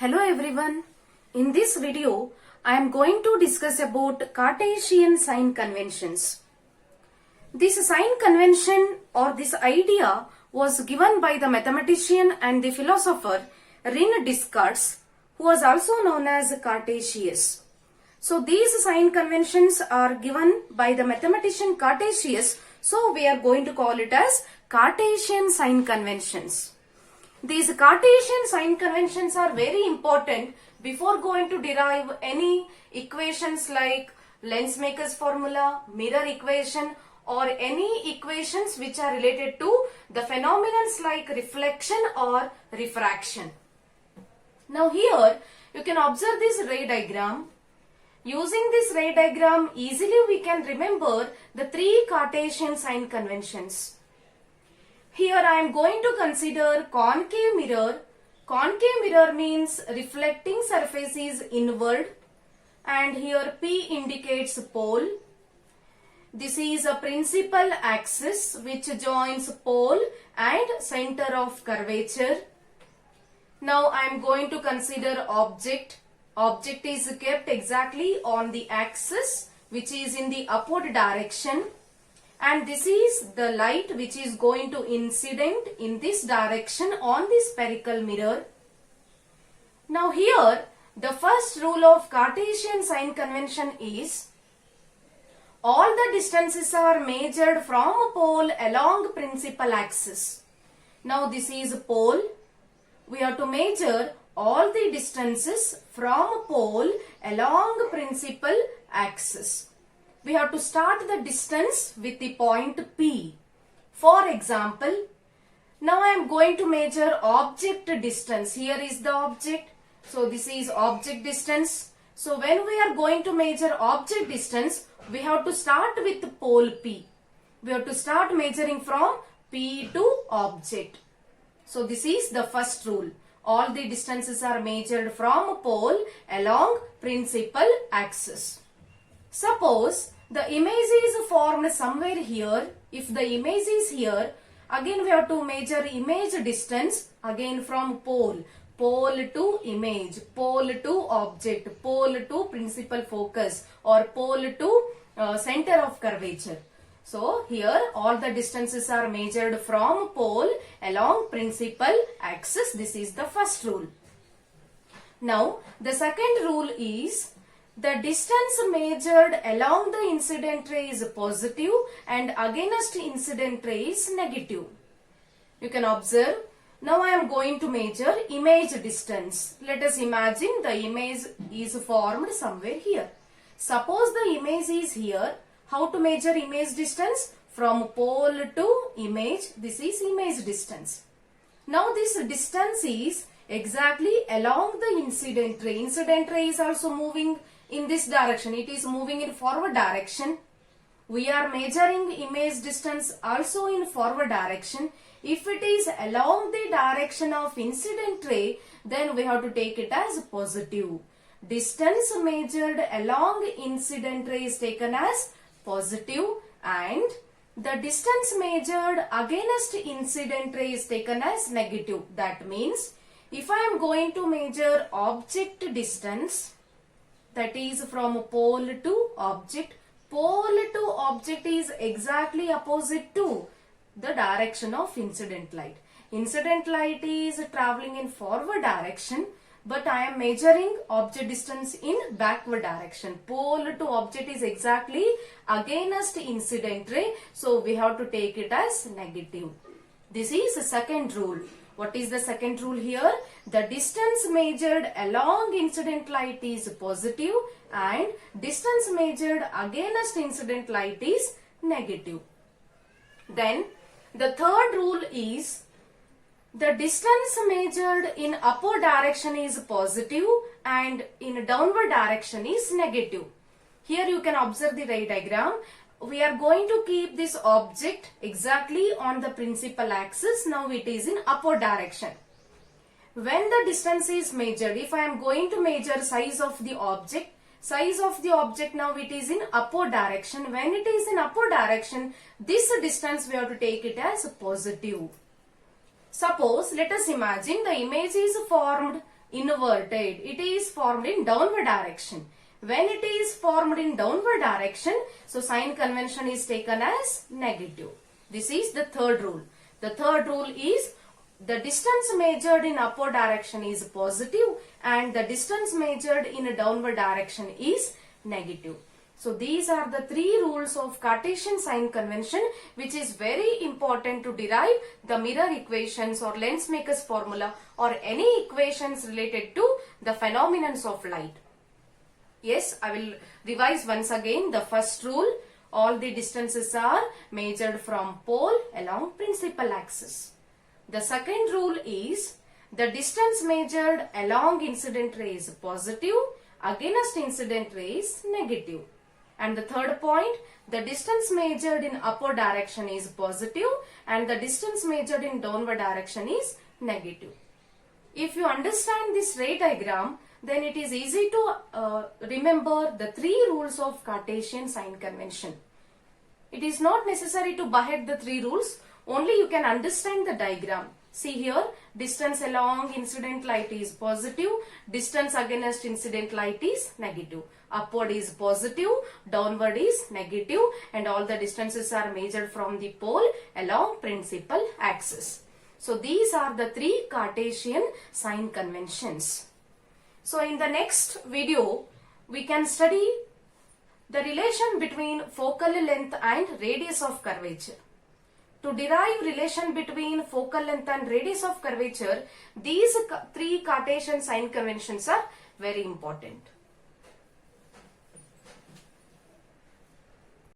Hello everyone. In this video, I am going to discuss about Cartesian sign conventions. This sign convention or this idea was given by the mathematician and the philosopher René Descartes, who was also known as Cartesius. So these sign conventions are given by the mathematician Cartesius, so we are going to call it as Cartesian sign conventions. These Cartesian sign conventions are very important before going to derive any equations like Lensmaker's formula, mirror equation, or any equations which are related to the phenomena like reflection or refraction. Now here you can observe this ray diagram. Using this ray diagram, easily we can remember the three Cartesian sign conventions. Here I am going to consider concave mirror. Concave mirror means reflecting surface is inward, and here P indicates pole. This is a principal axis which joins pole and center of curvature. Now I am going to consider object. Object is kept exactly on the axis which is in the upward direction. And this is the light which is going to incident in this direction on the spherical mirror. Now here the first rule of Cartesian sign convention is all the distances are measured from a pole along principal axis. Now this is a pole. We have to measure all the distances from a pole along principal axis. We have to start the distance with the point P. For example, now I am going to measure object distance. Here is the object. So this is object distance. So when we are going to measure object distance, we have to start with pole P. We have to start measuring from P to object. So this is the first rule. All the distances are measured from a pole along principal axis. Suppose the image is formed somewhere here. If the image is here, again we have to measure image distance again from pole. Pole to image, pole to object, pole to principal focus, or pole to center of curvature. So here all the distances are measured from pole along principal axis. This is the first rule. Now the second rule is the distance measured along the incident ray is positive and against incident ray is negative. You can observe. Now I am going to measure image distance. Let us imagine the image is formed somewhere here. Suppose the image is here. How to measure image distance? From pole to image. This is image distance. Now this distance is exactly along the incident ray. Incident ray is also moving in this direction. It is moving in forward direction. We are measuring image distance also in forward direction. If it is along the direction of incident ray, then we have to take it as positive. Distance measured along incident ray is taken as positive, and the distance measured against incident ray is taken as negative. That means if I am going to measure object distance, that is from pole to object, pole to object is exactly opposite to the direction of incident light. Incident light is traveling in forward direction, but I am measuring object distance in backward direction. Pole to object is exactly against incident ray, so we have to take it as negative. This is the second rule. What is the second rule here? The distance measured along incident light is positive and distance measured against incident light is negative. Then the third rule is the distance measured in upward direction is positive and in downward direction is negative. Here you can observe the ray diagram. We are going to keep this object exactly on the principal axis. Now it is in upward direction. When the distance is measured, if I am going to measure size of the object now it is in upward direction. When it is in upward direction, this distance we have to take it as positive. Suppose let us imagine the image is formed inverted. It is formed in downward direction. When it is formed in downward direction, so sign convention is taken as negative. This is the third rule. The third rule is the distance measured in upward direction is positive and the distance measured in a downward direction is negative. So these are the three rules of Cartesian sign convention, which is very important to derive the mirror equations or Lensmaker's formula or any equations related to the phenomena of light. Yes, I will revise once again. The first rule, all the distances are measured from pole along principal axis. The second rule is the distance measured along incident ray is positive, against incident ray is negative. And the third point, the distance measured in upward direction is positive and the distance measured in downward direction is negative. If you understand this ray diagram, then it is easy to remember the three rules of Cartesian sign convention. It is not necessary to behead the three rules, only you can understand the diagram. See here, distance along incident light is positive, distance against incident light is negative. Upward is positive, downward is negative, and all the distances are measured from the pole along principal axis. So these are the three Cartesian sign conventions. So in the next video, we can study the relation between focal length and radius of curvature. To derive relation between focal length and radius of curvature, these three Cartesian sign conventions are very important.